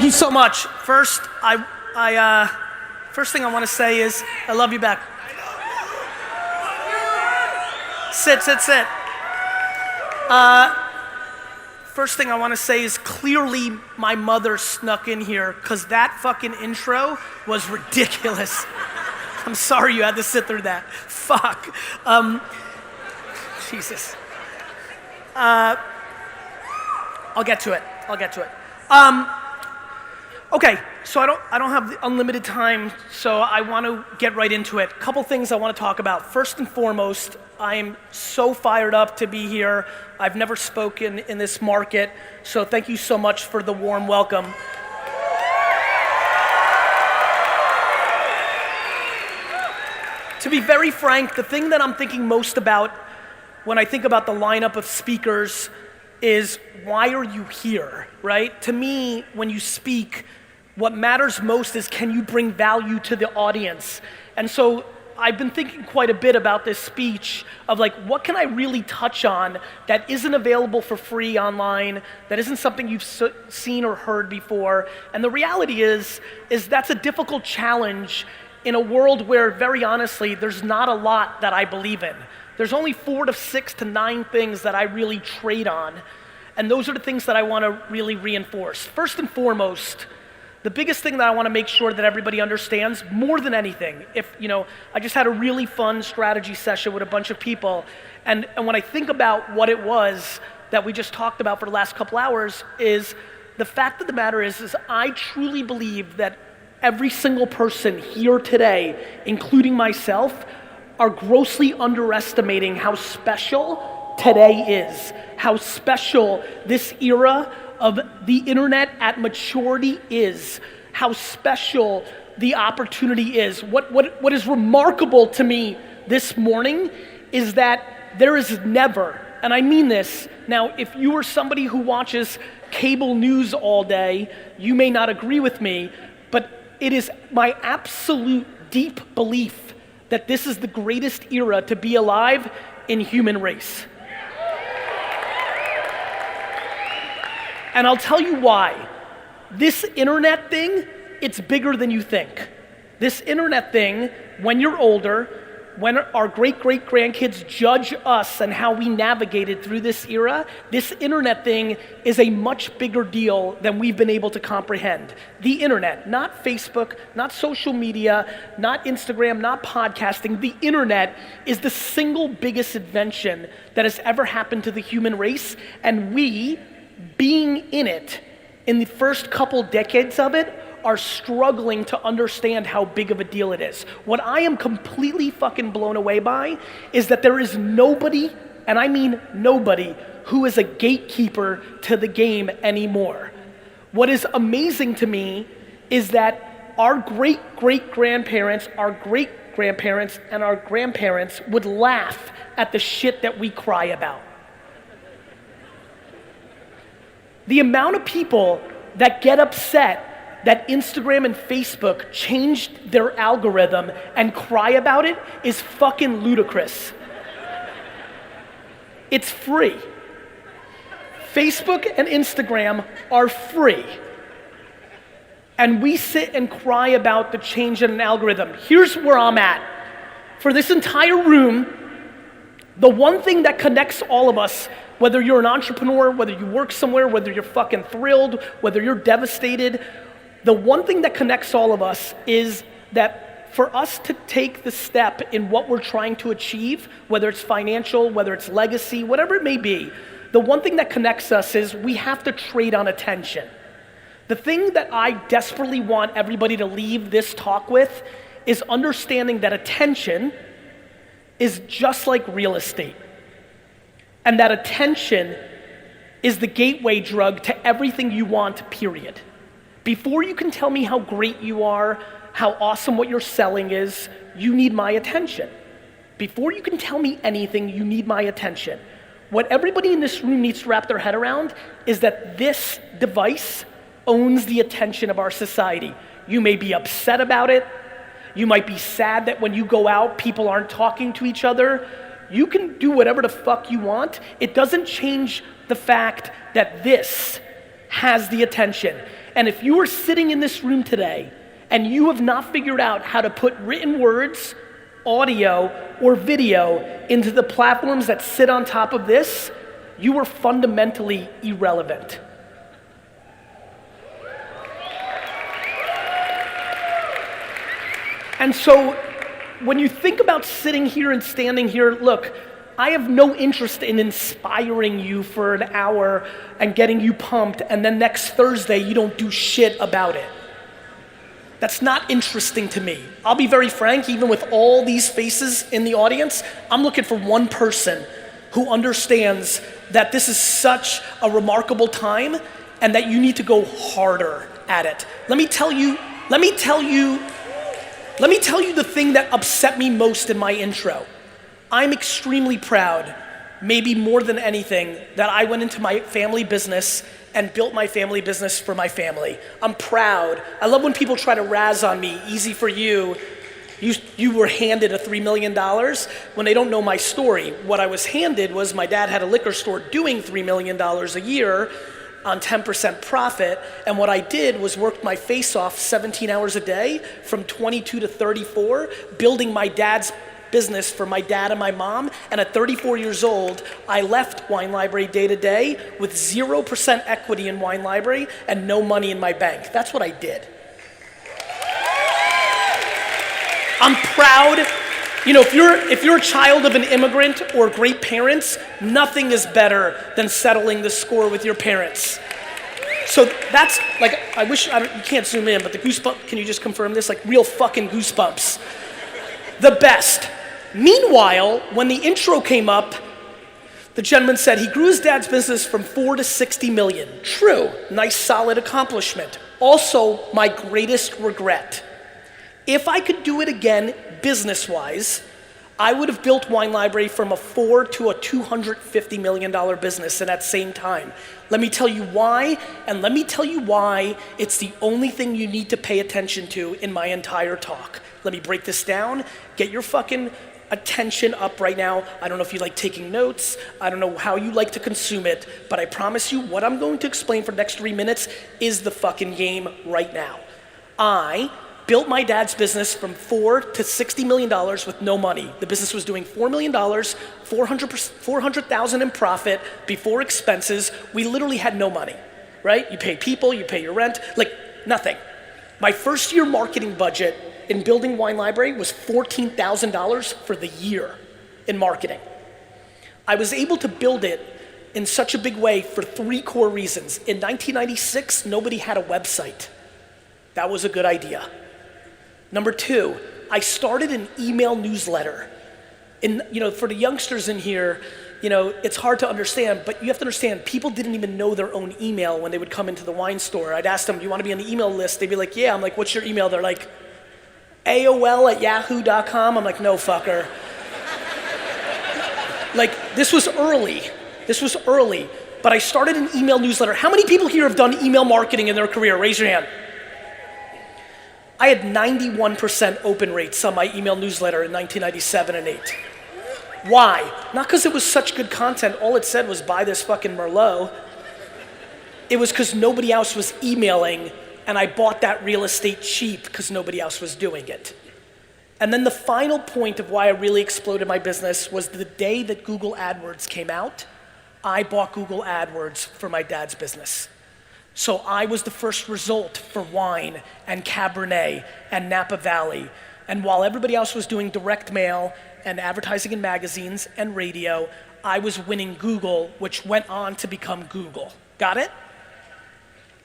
Thank you so much. First, first thing I want to say is, I love you back. Sit. First thing I want to say is clearly my mother snuck in here because that fucking intro was ridiculous. I'm sorry you had to sit through that. Fuck. Jesus. I'll get to it. Okay, so I don't have unlimited time, so I want to get right into it. Couple things I want to talk about. First and foremost, I am so fired up to be here. I've never spoken in this market, so thank you so much for the warm welcome. To be very frank, the thing that I'm thinking most about when I think about the lineup of speakers is, why are you here, right? To me, when you speak, what matters most is, can you bring value to the audience? And so I've been thinking quite a bit about this speech of like, what can I really touch on that isn't available for free online, that isn't something you've seen or heard before? And the reality is that's a difficult challenge in a world where, very honestly, there's not a lot that I believe in. There's only 4 to 6 to 9 things that I really trade on, and those are the things that I want to really reinforce. First and foremost, the biggest thing that I want to make sure that everybody understands, more than anything, I just had a really fun strategy session with a bunch of people, and when I think about what it was that we just talked about for the last couple hours, is the fact of the matter is I truly believe that every single person here today, including myself, are grossly underestimating how special today is, how special this era of the internet at maturity is, how special the opportunity is. What is remarkable to me this morning is that there is never, and I mean this, now if you are somebody who watches cable news all day, you may not agree with me, but it is my absolute deep belief that this is the greatest era to be alive in human race. And I'll tell you why. This internet thing, it's bigger than you think. This internet thing, when you're older, when our great-great-grandkids judge us and how we navigated through this era, this internet thing is a much bigger deal than we've been able to comprehend. The internet, not Facebook, not social media, not Instagram, not podcasting. The internet is the single biggest invention that has ever happened to the human race, and we, being in it, in the first couple decades of it, are struggling to understand how big of a deal it is. What I am completely fucking blown away by is that there is nobody, and I mean nobody, who is a gatekeeper to the game anymore. What is amazing to me is that our great-great-grandparents, our great-grandparents, and our grandparents would laugh at the shit that we cry about. The amount of people that get upset that Instagram and Facebook changed their algorithm and cry about it is fucking ludicrous. It's free. Facebook and Instagram are free. And we sit and cry about the change in an algorithm. Here's where I'm at. For this entire room, the one thing that connects all of us, whether you're an entrepreneur, whether you work somewhere, whether you're fucking thrilled, whether you're devastated, the one thing that connects all of us is that for us to take the step in what we're trying to achieve, whether it's financial, whether it's legacy, whatever it may be, the one thing that connects us is we have to trade on attention. The thing that I desperately want everybody to leave this talk with is understanding that attention is just like real estate. And that attention is the gateway drug to everything you want, period. Before you can tell me how great you are, how awesome what you're selling is, you need my attention. Before you can tell me anything, you need my attention. What everybody in this room needs to wrap their head around is that this device owns the attention of our society. You may be upset about it. You might be sad that when you go out, people aren't talking to each other. You can do whatever the fuck you want. It doesn't change the fact that this has the attention. And if you are sitting in this room today and you have not figured out how to put written words, audio, or video into the platforms that sit on top of this, you are fundamentally irrelevant. And so when you think about sitting here and standing here, look, I have no interest in inspiring you for an hour and getting you pumped, and then next Thursday you don't do shit about it. That's not interesting to me. I'll be very frank, even with all these faces in the audience, I'm looking for one person who understands that this is such a remarkable time and that you need to go harder at it. Let me tell you the thing that upset me most in my intro. I'm extremely proud, maybe more than anything, that I went into my family business and built my family business for my family. I'm proud. I love when people try to razz on me. Easy for you. You were handed a $3 million when they don't know my story. What I was handed was my dad had a liquor store doing $3 million a year on 10% profit, and what I did was work my face off 17 hours a day from 22 to 34, building my dad's business for my dad and my mom, and at 34 years old, I left Wine Library day to day with 0% equity in Wine Library and no money in my bank. That's what I did. I'm proud. You know, if you're a child of an immigrant or great parents, nothing is better than settling the score with your parents. So that's like, you can't zoom in, but the goosebumps, can you just confirm this? Like real fucking goosebumps. The best. Meanwhile, when the intro came up, the gentleman said he grew his dad's business from 4 to 60 million. True, nice solid accomplishment. Also, my greatest regret. If I could do it again, business-wise, I would have built Wine Library from a $4 to a $250 million business in that same time. Let me tell you why, and let me tell you why it's the only thing you need to pay attention to in my entire talk. Let me break this down. Get your fucking attention up right now. I don't know if you like taking notes. I don't know how you like to consume it, but I promise you what I'm going to explain for the next 3 minutes is the fucking game right now. I built my dad's business from $4 to $60 million with no money. The business was doing $4 million, $400,000 in profit before expenses. We literally had no money, right? You pay people, you pay your rent, like nothing. My first year marketing budget in building Wine Library was $14,000 for the year in marketing. I was able to build it in such a big way for 3 core reasons. In 1996, nobody had a website. That was a good idea. Number 2, I started an email newsletter. For the youngsters in here, it's hard to understand, but you have to understand, people didn't even know their own email when they would come into the wine store. I'd ask them, do you want to be on the email list? They'd be like, yeah. I'm like, what's your email? They're like, AOL@yahoo.com. I'm like, no, fucker. Like, this was early, but I started an email newsletter. How many people here have done email marketing in their career? Raise your hand. I had 91% open rates on my email newsletter in 1997 and 8. Why? Not because it was such good content. All it said was buy this fucking Merlot. It was because nobody else was emailing, and I bought that real estate cheap because nobody else was doing it. And then the final point of why I really exploded my business was the day that Google AdWords came out, I bought Google AdWords for my dad's business. So I was the first result for wine and Cabernet and Napa Valley. And while everybody else was doing direct mail and advertising in magazines and radio, I was winning Google, which went on to become Google. Got it?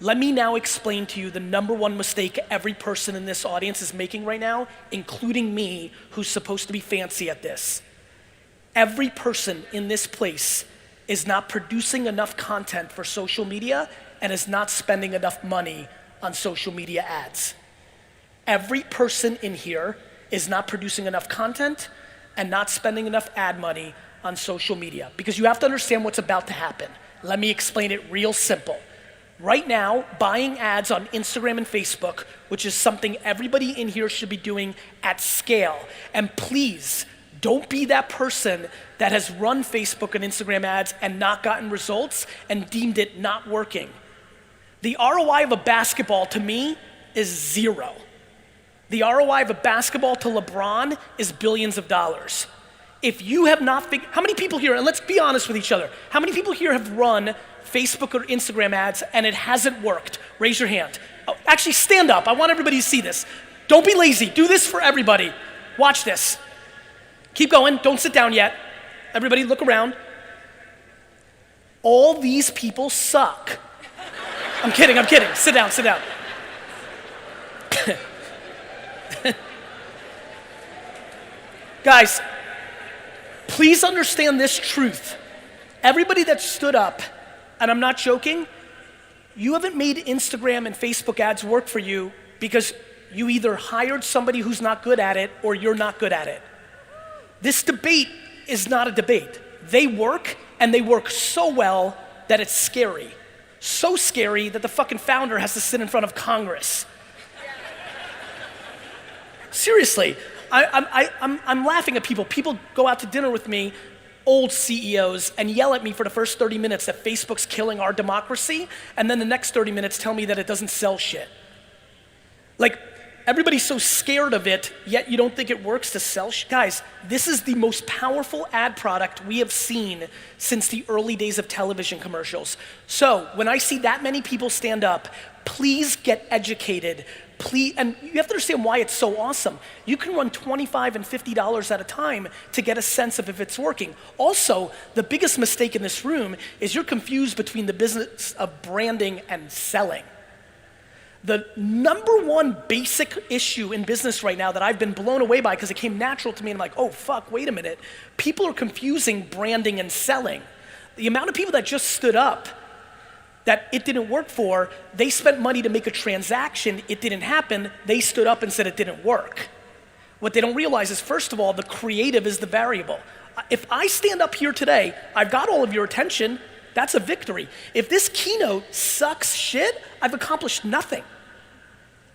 Let me now explain to you the number 1 mistake every person in this audience is making right now, including me, who's supposed to be fancy at this. Every person in this place is not producing enough content for social media and is not spending enough money on social media ads. Every person in here is not producing enough content and not spending enough ad money on social media, because you have to understand what's about to happen. Let me explain it real simple. Right now, buying ads on Instagram and Facebook, which is something everybody in here should be doing at scale. And please, don't be that person that has run Facebook and Instagram ads and not gotten results and deemed it not working. The ROI of a basketball to me is zero. The ROI of a basketball to LeBron is billions of dollars. If you have not figured, how many people here, and let's be honest with each other, how many people here have run Facebook or Instagram ads and it hasn't worked? Raise your hand. Oh, actually, stand up. I want everybody to see this. Don't be lazy. Do this for everybody. Watch this. Keep going. Don't sit down yet. Everybody look around. All these people suck. I'm kidding. Sit down. Guys, please understand this truth. Everybody that stood up, and I'm not joking, you haven't made Instagram and Facebook ads work for you because you either hired somebody who's not good at it or you're not good at it. This debate is not a debate. They work, and they work so well that it's scary. So scary that the fucking founder has to sit in front of Congress. Seriously, I'm laughing at people. People go out to dinner with me, old CEOs, and yell at me for the first 30 minutes that Facebook's killing our democracy, and then the next 30 minutes tell me that it doesn't sell shit. Like, everybody's so scared of it, yet you don't think it works to sell shit. Guys, this is the most powerful ad product we have seen since the early days of television commercials. So, when I see that many people stand up, please get educated. Please, and you have to understand why it's so awesome. You can run $25 and $50 at a time to get a sense of if it's working. Also, the biggest mistake in this room is you're confused between the business of branding and selling. The number one basic issue in business right now that I've been blown away by because it came natural to me, and I'm like, oh fuck, wait a minute. People are confusing branding and selling. The amount of people that just stood up that it didn't work for, they spent money to make a transaction, it didn't happen, they stood up and said it didn't work. What they don't realize is, first of all, the creative is the variable. If I stand up here today, I've got all of your attention, that's a victory. If this keynote sucks shit, I've accomplished nothing.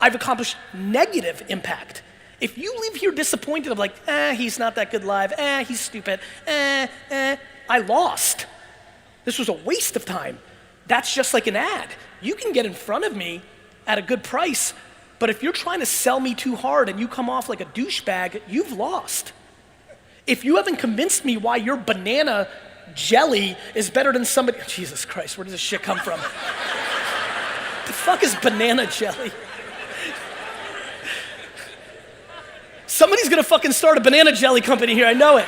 I've accomplished negative impact. If you leave here disappointed of like, he's not that good live, he's stupid, I lost. This was a waste of time. That's just like an ad. You can get in front of me at a good price, but if you're trying to sell me too hard and you come off like a douchebag, you've lost. If you haven't convinced me why your banana jelly is better than somebody, Jesus Christ, where does this shit come from? The fuck is banana jelly? Somebody's gonna fucking start a banana jelly company here, I know it.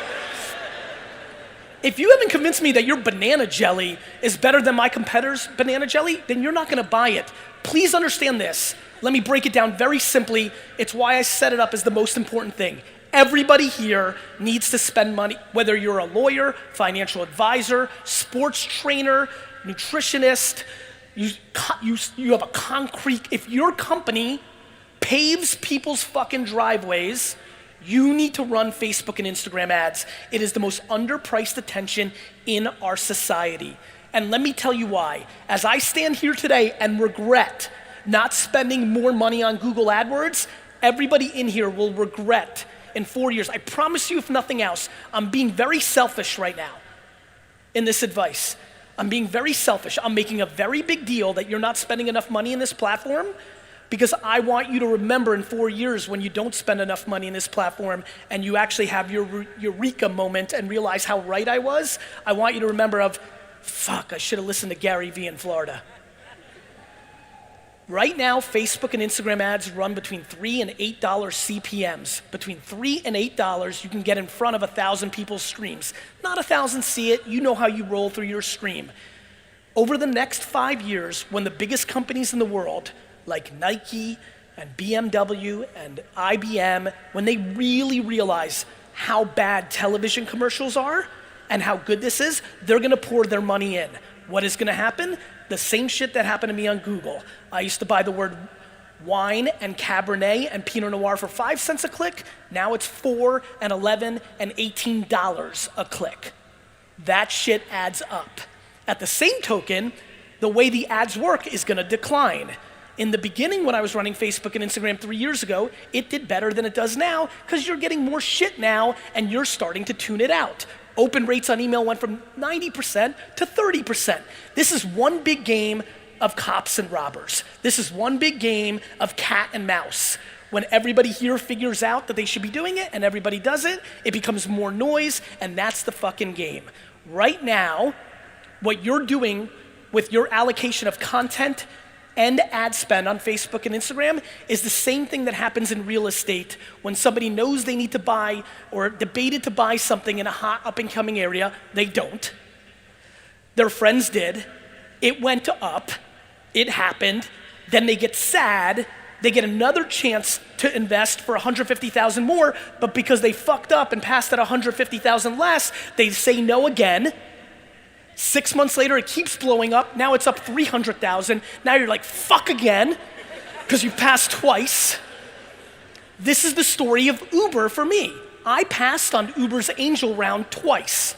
If you haven't convinced me that your banana jelly is better than my competitor's banana jelly, then you're not gonna buy it. Please understand this. Let me break it down very simply. It's why I set it up as the most important thing. Everybody here needs to spend money, whether you're a lawyer, financial advisor, sports trainer, nutritionist, you have a concrete, if your company paves people's fucking driveways, you need to run Facebook and Instagram ads. It is the most underpriced attention in our society. And let me tell you why. As I stand here today and regret not spending more money on Google AdWords, everybody in here will regret in 4 years. I promise you, if nothing else, I'm being very selfish right now in this advice. I'm being very selfish. I'm making a very big deal that you're not spending enough money in this platform, because I want you to remember in 4 years when you don't spend enough money in this platform and you actually have your eureka moment and realize how right I was. I want you to remember of, fuck, I should have listened to GaryVee in Florida. Right now, Facebook and Instagram ads run between $3 and $8 CPMs. Between $3 and $8, you can get in front of 1,000 people's streams. Not 1,000 see it, you know how you roll through your stream. Over the next 5 years, when the biggest companies in the world, like Nike and BMW and IBM, when they really realize how bad television commercials are and how good this is, they're gonna pour their money in. What is gonna happen? The same shit that happened to me on Google. I used to buy the word wine and Cabernet and Pinot Noir for 5 cents a click. Now it's $4 and $11 and $18 a click. That shit adds up. At the same token, the way the ads work is gonna decline. In the beginning, when I was running Facebook and Instagram 3 years ago, it did better than it does now because you're getting more shit now and you're starting to tune it out. Open rates on email went from 90% to 30%. This is one big game. of cops and robbers. This is one big game of cat and mouse. When everybody here figures out that they should be doing it and everybody does it, it becomes more noise, and that's the fucking game. Right now, what you're doing with your allocation of content and ad spend on Facebook and Instagram is the same thing that happens in real estate when somebody knows they need to buy or debated to buy something in a hot up-and-coming area. They don't. Their friends did. It went up. It happened. Then they get sad. They get another chance to invest for $150,000 more, but because they fucked up and passed at $150,000 less, they say no again. 6 months later, it keeps blowing up. Now it's up 300,000. Now you're like, fuck again, because you passed twice. This is the story of Uber for me. I passed on Uber's angel round twice.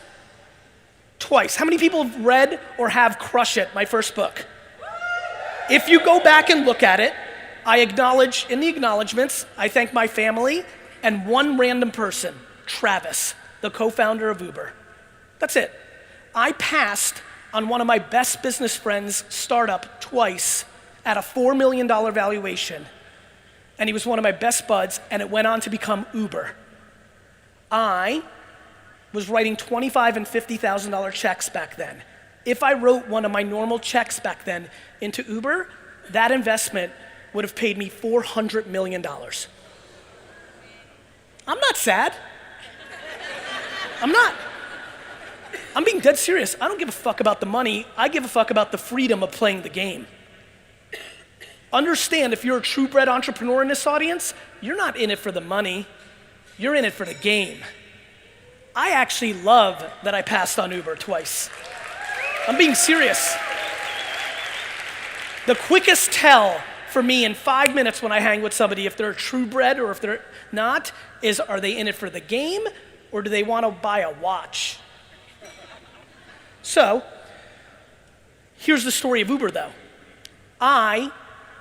Twice. How many people have read or have Crush It, my first book? If you go back and look at it, I acknowledge, in the acknowledgments, I thank my family and one random person, Travis, the co-founder of Uber. That's it. I passed on one of my best business friends' startup twice at a $4 million valuation. And he was one of my best buds, and it went on to become Uber. I was writing $25,000 and $50,000 checks back then. If I wrote one of my normal checks back then into Uber, that investment would have paid me $400 million. I'm not sad. I'm not. I'm being dead serious. I don't give a fuck about the money. I give a fuck about the freedom of playing the game. Understand, if you're a true-bred entrepreneur in this audience, you're not in it for the money. You're in it for the game. I actually love that I passed on Uber twice. I'm being serious. The quickest tell for me in 5 minutes when I hang with somebody, if they're a true-bred or if they're not, is are they in it for the game or do they want to buy a watch? So, here's the story of Uber though. I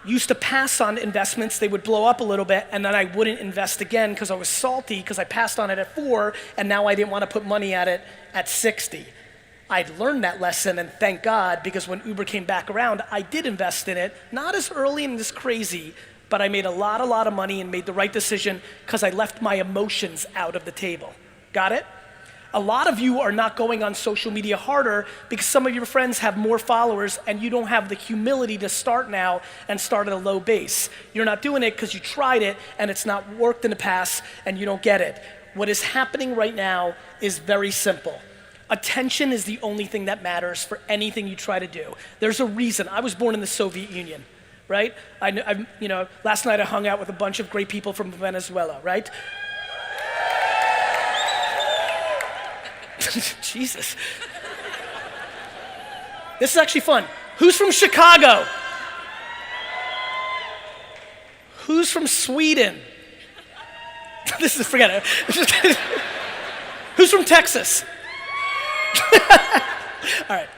used to pass on investments, they would blow up a little bit, and then I wouldn't invest again because I was salty because I passed on it at 4, and now I didn't want to put money at it at 60. I'd learned that lesson, and thank God, because when Uber came back around, I did invest in it, not as early and as crazy, but I made a lot of money and made the right decision because I left my emotions out of the table. Got it? A lot of you are not going on social media harder because some of your friends have more followers and you don't have the humility to start now and start at a low base. You're not doing it because you tried it and it's not worked in the past and you don't get it. What is happening right now is very simple. Attention is the only thing that matters for anything you try to do. There's a reason. I was born in the Soviet Union, right? Last night I hung out with a bunch of great people from Venezuela, right? Jesus. This is actually fun. Who's from Chicago? Who's from Sweden? Forget it. Who's from Texas? All right.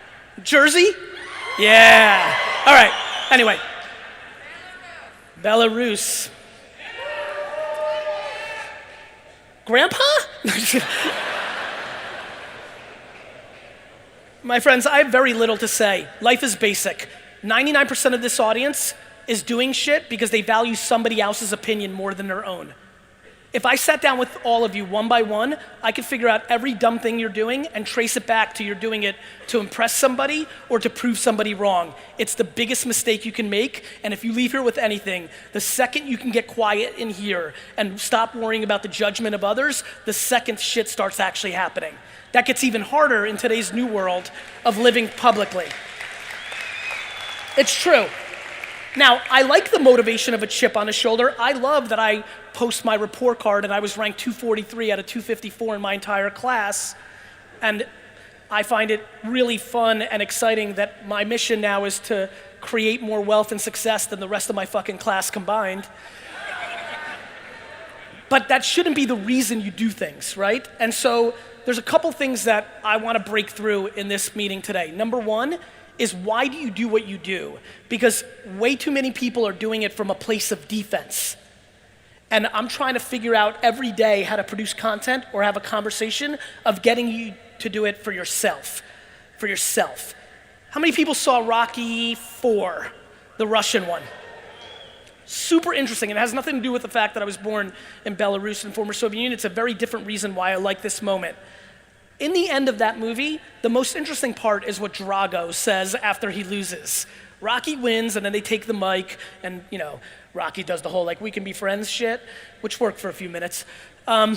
Jersey? Yeah. All right. Anyway. Belarus. Grandpa? My friends, I have very little to say. Life is basic. 99% of this audience is doing shit because they value somebody else's opinion more than their own. If I sat down with all of you one by one, I could figure out every dumb thing you're doing and trace it back to you're doing it to impress somebody or to prove somebody wrong. It's the biggest mistake you can make, and if you leave here with anything, the second you can get quiet in here and stop worrying about the judgment of others, the second shit starts actually happening. That gets even harder in today's new world of living publicly. It's true. Now, I like the motivation of a chip on the shoulder. I love that I post my report card and I was ranked 243 out of 254 in my entire class. And I find it really fun and exciting that my mission now is to create more wealth and success than the rest of my fucking class combined. But that shouldn't be the reason you do things, right? And so there's a couple things that I want to break through in this meeting today. Number one is, why do you do what you do? Because way too many people are doing it from a place of defense. And I'm trying to figure out every day how to produce content or have a conversation of getting you to do it for yourself. For yourself. How many people saw Rocky IV, the Russian one? Super interesting, and it has nothing to do with the fact that I was born in Belarus and former Soviet Union. It's a very different reason why I like this moment. In the end of that movie, the most interesting part is what Drago says after he loses. Rocky wins, and then they take the mic, and Rocky does the whole we can be friends shit, which worked for a few minutes. But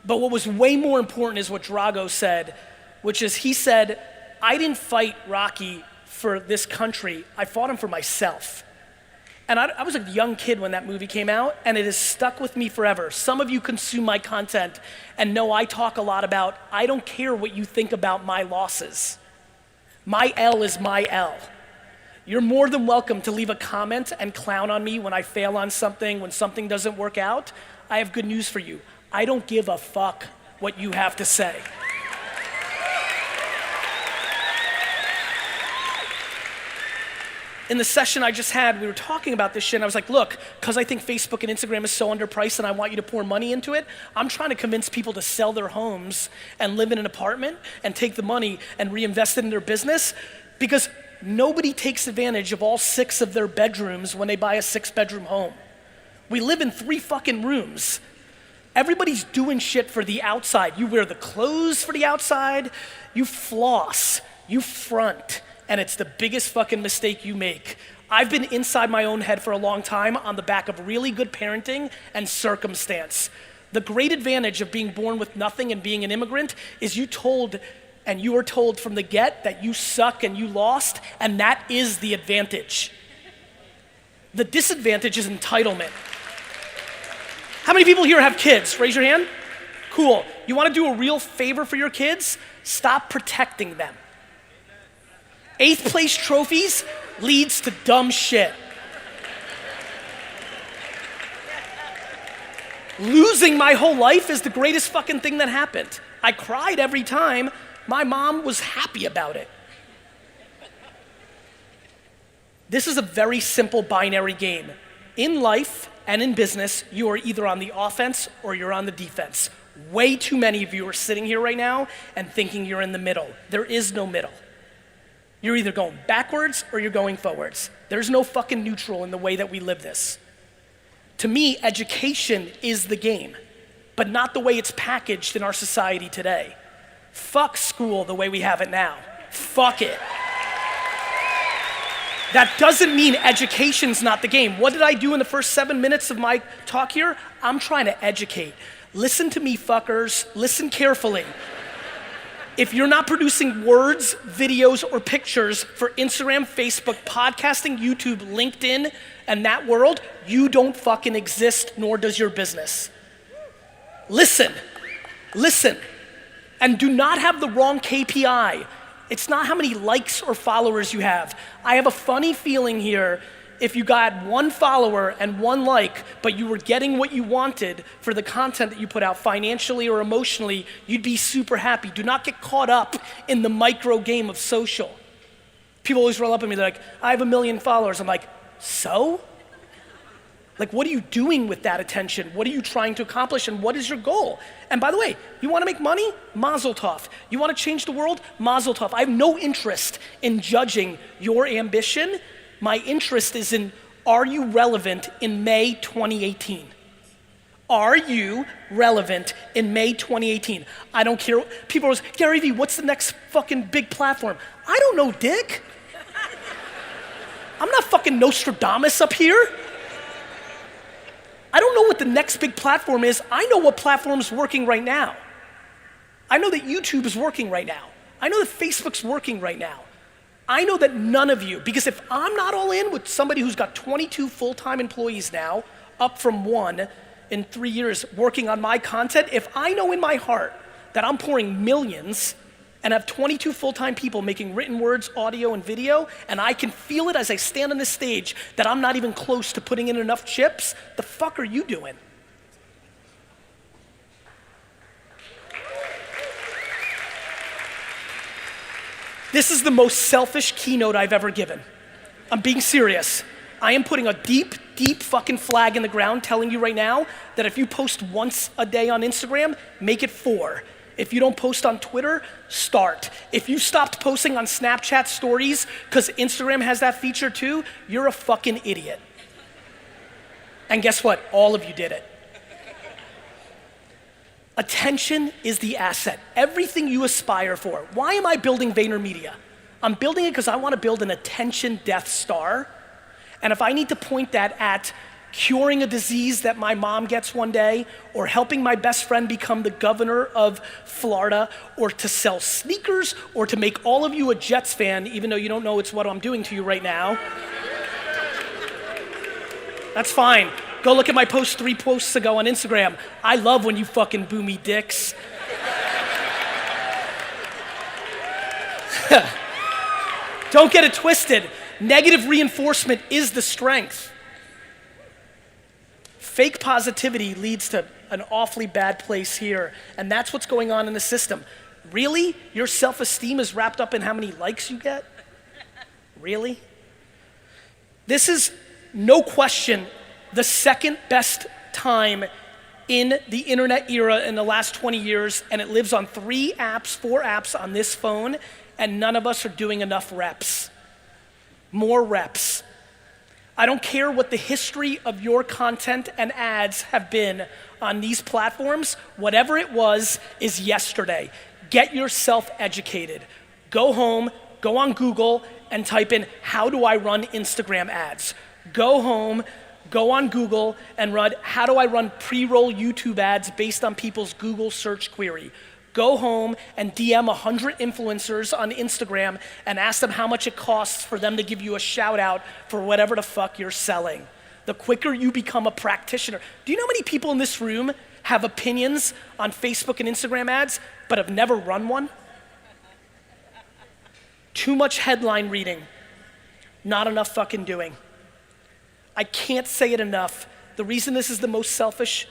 what was way more important is what Drago said, which is he said, I didn't fight Rocky for this country, I fought him for myself. And I was a young kid when that movie came out, and it has stuck with me forever. Some of you consume my content and know I talk a lot about, I don't care what you think about my losses. My L is my L. You're more than welcome to leave a comment and clown on me when I fail on something, when something doesn't work out. I have good news for you. I don't give a fuck what you have to say. In the session I just had, we were talking about this shit, and I was like, look, because I think Facebook and Instagram is so underpriced and I want you to pour money into it, I'm trying to convince people to sell their homes and live in an apartment and take the money and reinvest it in their business, because nobody takes advantage of all 6 of their bedrooms when they buy a 6-bedroom home. We live in 3 fucking rooms. Everybody's doing shit for the outside. You wear the clothes for the outside, you floss, you front, and it's the biggest fucking mistake you make. I've been inside my own head for a long time on the back of really good parenting and circumstance. The great advantage of being born with nothing and being an immigrant is you were told from the get that you suck and you lost, and that is the advantage. The disadvantage is entitlement. How many people here have kids? Raise your hand. Cool. You want to do a real favor for your kids? Stop protecting them. 8th place trophies leads to dumb shit. Losing my whole life is the greatest fucking thing that happened. I cried every time. My mom was happy about it. This is a very simple binary game. In life and in business, you are either on the offense or you're on the defense. Way too many of you are sitting here right now and thinking you're in the middle. There is no middle. You're either going backwards or you're going forwards. There's no fucking neutral in the way that we live this. To me, education is the game, but not the way it's packaged in our society today. Fuck school the way we have it now. Fuck it. That doesn't mean education's not the game. What did I do in the first 7 minutes of my talk here? I'm trying to educate. Listen to me, fuckers. Listen carefully. If you're not producing words, videos, or pictures for Instagram, Facebook, podcasting, YouTube, LinkedIn, and that world, you don't fucking exist, nor does your business. Listen. And do not have the wrong KPI. It's not how many likes or followers you have. I have a funny feeling here, if you got 1 follower and 1 like, but you were getting what you wanted for the content that you put out financially or emotionally, you'd be super happy. Do not get caught up in the micro game of social. People always roll up at me, they're like, I have 1 million followers. I'm like, so? Like, what are you doing with that attention? What are you trying to accomplish, and what is your goal? And by the way, you want to make money? Mazel tov. You want to change the world? Mazel tov. I have no interest in judging your ambition. My interest is in, are you relevant in May 2018? Are you relevant in May 2018? I don't care. People are always, GaryVee, what's the next fucking big platform? I don't know, dick. I'm not fucking Nostradamus up here. I don't know what the next big platform is. I know what platform's working right now. I know that YouTube is working right now. I know that Facebook's working right now. I know that none of you, because if I'm not all in with somebody who's got 22 full-time employees now, up from 1 in 3 years working on my content, if I know in my heart that I'm pouring millions and have 22 full-time people making written words, audio, and video, and I can feel it as I stand on this stage that I'm not even close to putting in enough chips, the fuck are you doing? This is the most selfish keynote I've ever given. I'm being serious. I am putting a deep, deep fucking flag in the ground telling you right now that if you post once a day on Instagram, make it 4. If you don't post on Twitter, start. If you stopped posting on Snapchat stories because Instagram has that feature too, you're a fucking idiot. And guess what? All of you did it. Attention is the asset. Everything you aspire for. Why am I building VaynerMedia? I'm building it because I want to build an attention Death Star. And if I need to point that at curing a disease that my mom gets one day, or helping my best friend become the governor of Florida, or to sell sneakers, or to make all of you a Jets fan, even though you don't know it's what I'm doing to you right now, that's fine. Go look at my post 3 posts ago on Instagram. I love when you fucking boo me dicks. Don't get it twisted. Negative reinforcement is the strength. Fake positivity leads to an awfully bad place here, and that's what's going on in the system. Really? Your self-esteem is wrapped up in how many likes you get? Really? This is, no question, the second best time in the internet era in the last 20 years, and it lives on 4 apps on this phone, and none of us are doing enough reps. More reps. I don't care what the history of your content and ads have been on these platforms. Whatever it was is yesterday. Get yourself educated. Go home, go on Google, and type in, how do I run Instagram ads? Go home, go on Google, and run, how do I run pre-roll YouTube ads based on people's Google search query? Go home and DM 100 influencers on Instagram and ask them how much it costs for them to give you a shout out for whatever the fuck you're selling. The quicker you become a practitioner. Do you know how many people in this room have opinions on Facebook and Instagram ads, but have never run one? Too much headline reading, not enough fucking doing. I can't say it enough. The reason this is the most selfish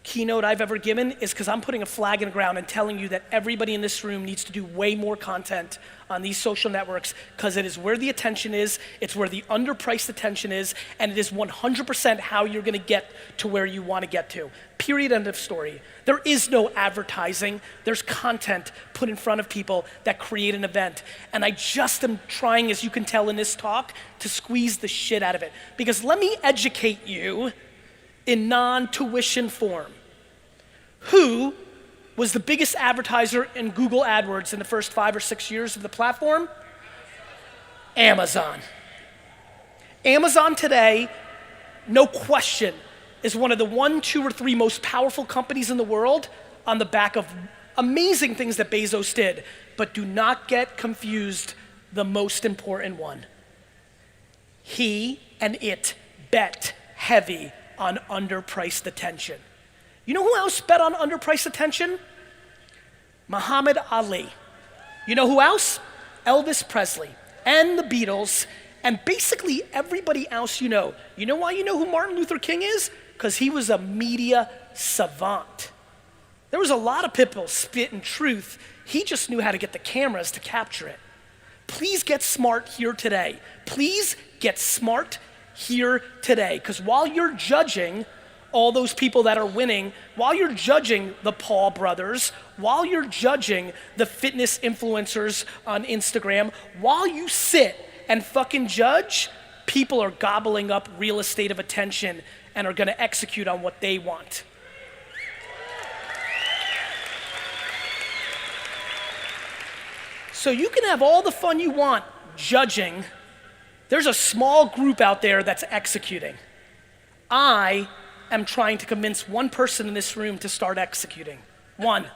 keynote I've ever given is because I'm putting a flag in the ground and telling you that everybody in this room needs to do way more content on these social networks, because it is where the attention is, it's where the underpriced attention is, and it is 100% how you're gonna get to where you wanna get to. Period, end of story. There is no advertising, there's content put in front of people that create an event. And I just am trying, as you can tell in this talk, to squeeze the shit out of it. Because let me educate you in non-tuition form. Who was the biggest advertiser in Google AdWords in the first 5 or 6 years of the platform? Amazon. Amazon today, no question, is one of the 1, 2, or 3 most powerful companies in the world on the back of amazing things that Bezos did. But do not get confused the most important one. He and it bet heavy on underpriced attention. You know who else bet on underpriced attention? Muhammad Ali. You know who else? Elvis Presley and the Beatles, and basically everybody else you know. You know why you know who Martin Luther King is? Because he was a media savant. There was a lot of people spitting truth. He just knew how to get the cameras to capture it. Please get smart here today. Please get smart here today, because while you're judging all those people that are winning, while you're judging the Paul brothers, while you're judging the fitness influencers on Instagram, while you sit and fucking judge, people are gobbling up real estate of attention and are gonna execute on what they want. So you can have all the fun you want judging. There's a small group out there that's executing. I am trying to convince one person in this room to start executing. One.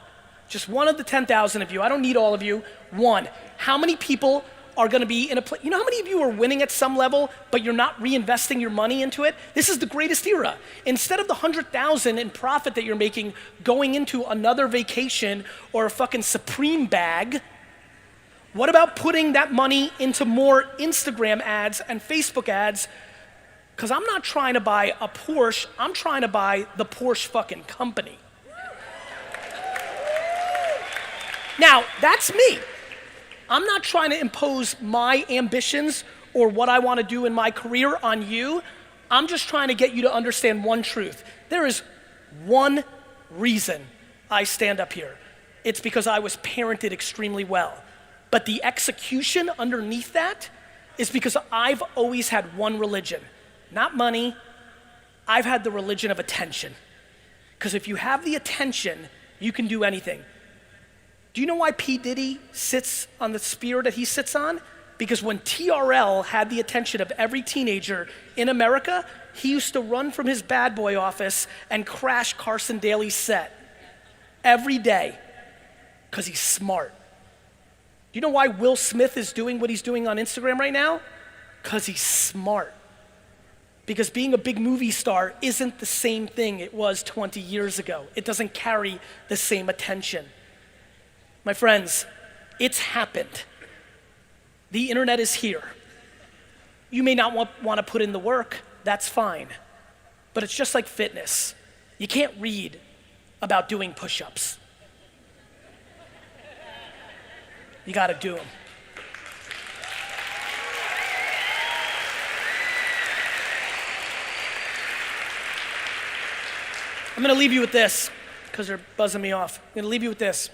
Just one of the 10,000 of you. I don't need all of you. One. How many people are gonna be in a place? You know how many of you are winning at some level, but you're not reinvesting your money into it? This is the greatest era. Instead of the 100,000 in profit that you're making going into another vacation or a fucking Supreme bag, what about putting that money into more Instagram ads and Facebook ads? Because I'm not trying to buy a Porsche, I'm trying to buy the Porsche fucking company. Now, that's me. I'm not trying to impose my ambitions or what I want to do in my career on you. I'm just trying to get you to understand one truth. There is one reason I stand up here. It's because I was parented extremely well. But the execution underneath that is because I've always had one religion, not money. I've had the religion of attention. Because if you have the attention, you can do anything. Do you know why P. Diddy sits on the sphere that he sits on? Because when TRL had the attention of every teenager in America, he used to run from his bad boy office and crash Carson Daly's set every day, because he's smart. Do you know why Will Smith is doing what he's doing on Instagram right now? Because he's smart. Because being a big movie star isn't the same thing it was 20 years ago. It doesn't carry the same attention. My friends, it's happened. The internet is here. You may not want to put in the work, that's fine. But it's just like fitness. You can't read about doing push-ups. You gotta do them. I'm gonna leave you with this, because they're buzzing me off. I'm gonna leave you with this.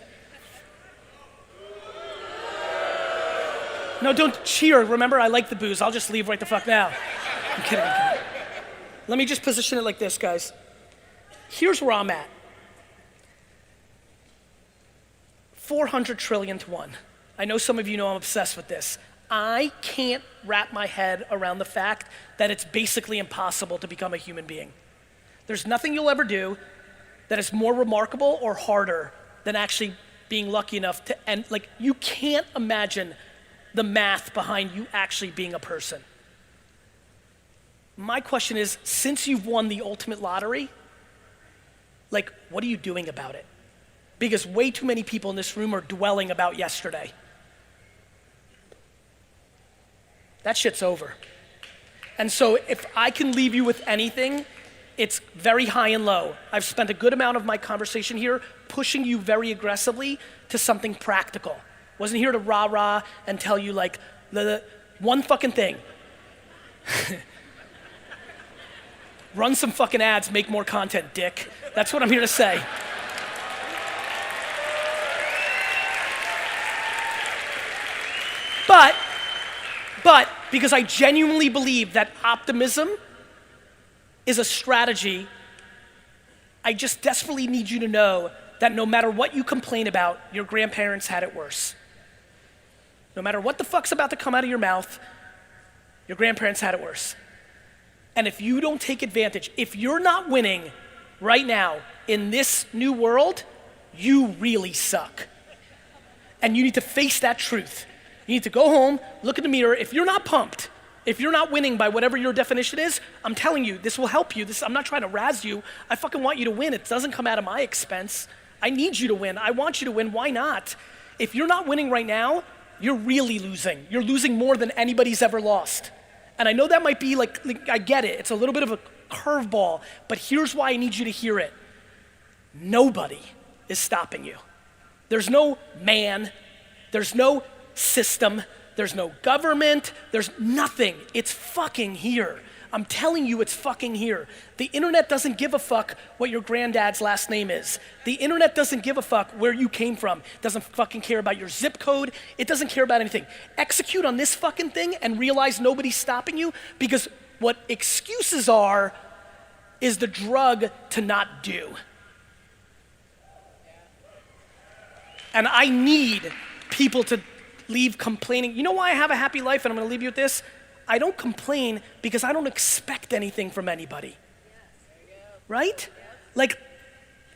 No, don't cheer. Remember, I like the booze. I'll just leave right the fuck now. I'm kidding. Let me just position it like this, guys. Here's where I'm at. 400 trillion to 1. I know some of you know I'm obsessed with this. I can't wrap my head around the fact that it's basically impossible to become a human being. There's nothing you'll ever do that is more remarkable or harder than actually being lucky enough to end. Like, you can't imagine the math behind you actually being a person. My question is, since you've won the ultimate lottery, like, what are you doing about it? Because way too many people in this room are dwelling about yesterday. That shit's over. And so if I can leave you with anything, it's very high and low. I've spent a good amount of my conversation here pushing you very aggressively to something practical. Wasn't here to rah-rah and tell you like the one fucking thing. Run some fucking ads, make more content, dick. That's what I'm here to say. But because I genuinely believe that optimism is a strategy, I just desperately need you to know that no matter what you complain about, your grandparents had it worse. No matter what the fuck's about to come out of your mouth, your grandparents had it worse. And if you don't take advantage, if you're not winning right now in this new world, you really suck. And you need to face that truth. You need to go home, look in the mirror. If you're not pumped, if you're not winning by whatever your definition is, I'm telling you, this will help you. I'm not trying to razz you. I fucking want you to win. It doesn't come out of my expense. I need you to win. I want you to win. Why not? If you're not winning right now, you're really losing. You're losing more than anybody's ever lost. And I know that might be like I get it. It's a little bit of a curveball, but here's why I need you to hear it. Nobody is stopping you. There's no man, there's no system, there's no government, there's nothing. It's fucking here. I'm telling you, it's fucking here. The internet doesn't give a fuck what your granddad's last name is. The internet doesn't give a fuck where you came from. It doesn't fucking care about your zip code. It doesn't care about anything. Execute on this fucking thing and realize nobody's stopping you, because what excuses are is the drug to not do. And I need people to leave complaining. You know why I have a happy life, and I'm gonna leave you with this? I don't complain because I don't expect anything from anybody. Right? Like,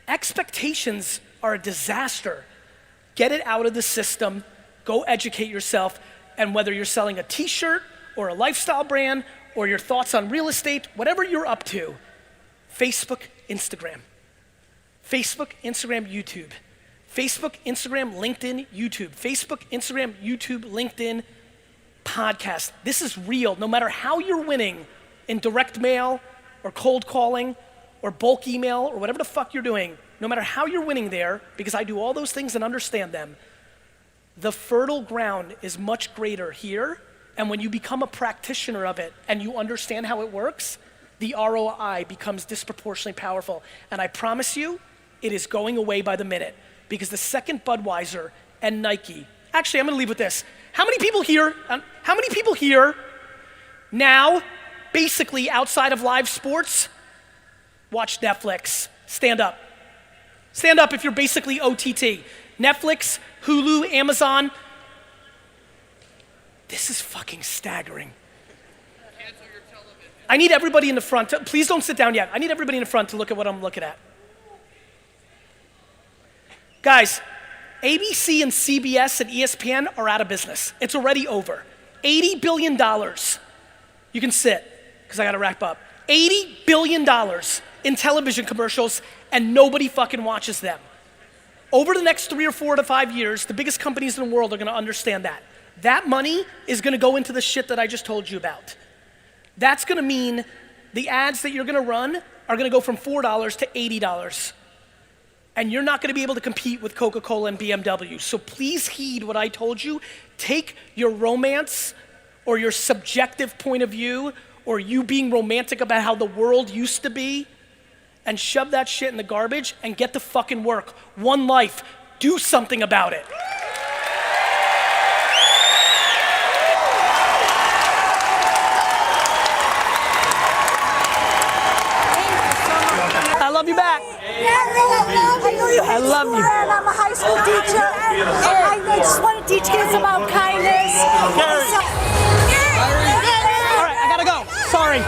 expectations are a disaster. Get it out of the system, go educate yourself, and whether you're selling a t-shirt or a lifestyle brand or your thoughts on real estate, whatever you're up to, Facebook, Instagram. Facebook, Instagram, YouTube. Facebook, Instagram, LinkedIn, YouTube. Facebook, Instagram, YouTube, LinkedIn, podcast. This is real. No matter how you're winning in direct mail or cold calling or bulk email or whatever the fuck you're doing, no matter how you're winning there, because I do all those things and understand them, the fertile ground is much greater here. And when you become a practitioner of it and you understand how it works, the ROI becomes disproportionately powerful. And I promise you, it is going away by the minute. Because the second Budweiser and Nike, actually, I'm gonna leave with this. How many people here now, basically outside of live sports, watch Netflix? Stand up. Stand up if you're basically OTT. Netflix, Hulu, Amazon. This is fucking staggering. Cancel your television. I need everybody in the front. Please don't sit down yet. I need everybody in the front to look at what I'm looking at. Guys, ABC and CBS and ESPN are out of business. It's already over. $80 billion. You can sit, because I gotta wrap up. $80 billion in television commercials, and nobody fucking watches them. Over the next 3 or 4 to 5 years, the biggest companies in the world are gonna understand that. That money is gonna go into the shit that I just told you about. That's gonna mean the ads that you're gonna run are gonna go from $4 to $80. And you're not gonna be able to compete with Coca-Cola and BMW. So please heed what I told you. Take your romance or your subjective point of view or you being romantic about how the world used to be and shove that shit in the garbage and get to fucking work. One life, do something about it. I love you back. I love you. I'm a high school teacher, and I just want to teach kids about kindness. All right, I gotta go. Sorry.